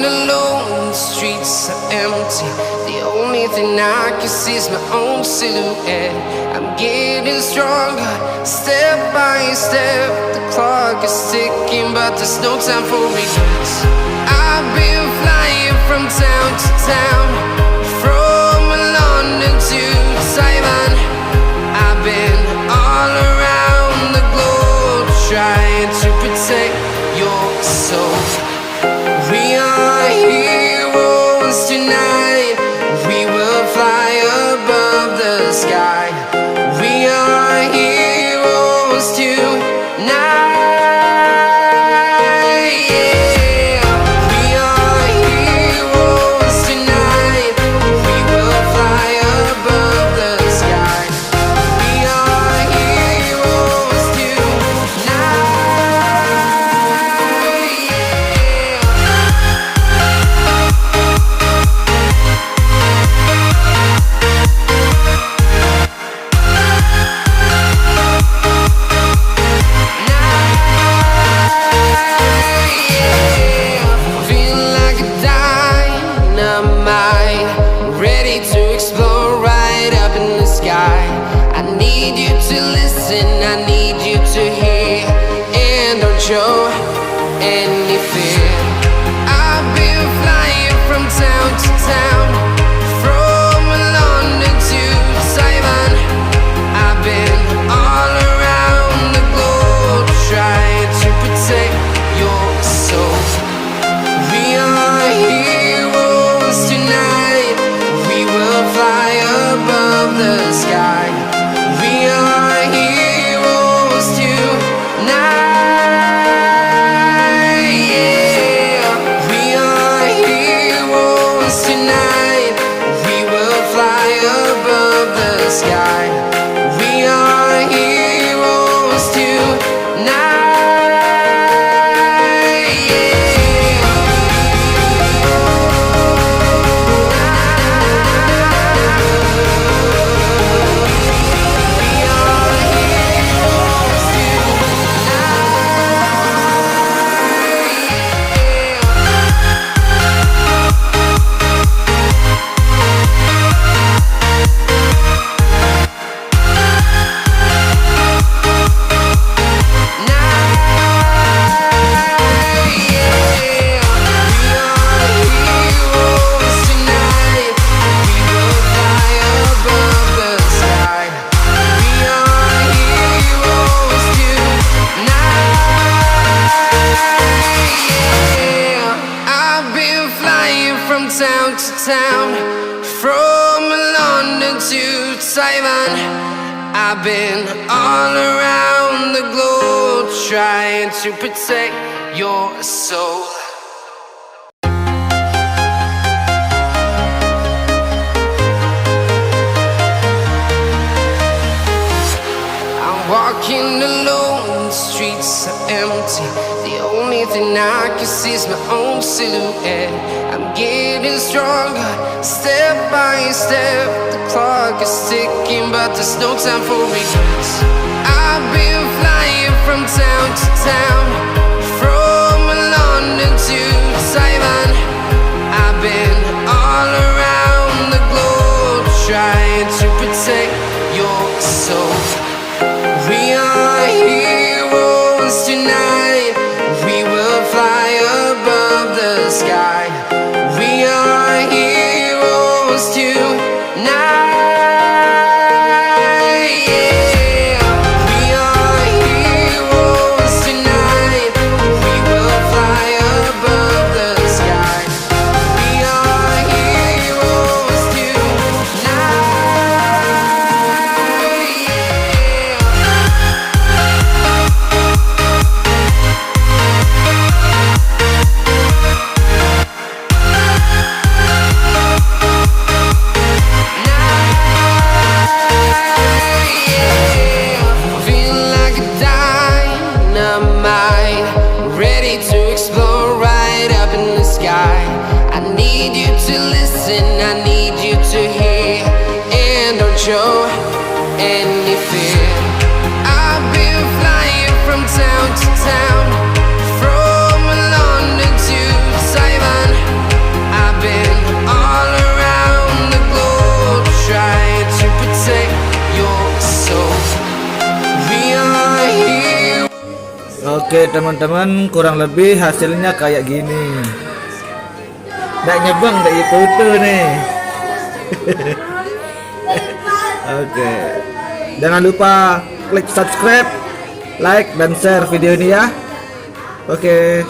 walking alone, the streets are empty. The only thing I can see is my own silhouette. I'm getting stronger, step by step. The clock is ticking, but there's no time for regrets. I've been flying from town to town, from London to Taiwan. I've been all around the globe, trying to protect your soul. We are heroes tonight. We will fly above the sky. We are heroes tonight. Yeah. We are heroes tonight. We will fly above the sky. We are heroes tonight. I need you to hear, and don't show any fear. I've been flying from town to town, from London to Taiwan. I've been all around the globe, trying to protect your soul. We are heroes tonight. We will fly above the sky. We are heroes tonight. Yeah. We are heroes tonight. We will fly above the sky. We are heroes tonight. Town to town, from London to Taiwan. I've been all around the globe, trying to protect your soul. I'm walking alone, the streets are empty. The only thing I can see is my own silhouette. I'm getting stronger, step by step. The clock is ticking, but there's no time for regrets. I've been flying from town to town, from London to Taiwan. I've been all around the globe, trying to protect your soul. We are heroes tonight. We will fly above the sky. We are heroes tonight. Yeah. We are heroes tonight. We will fly above the sky. We are heroes tonight. Show any fear. I've been flying from town to town, from London to Taiwan. Oke teman-teman, kurang lebih hasilnya kayak gini. Nggak nyebang, nggak itu nih. Oke, jangan lupa klik subscribe, like, dan share video ini ya. Oke.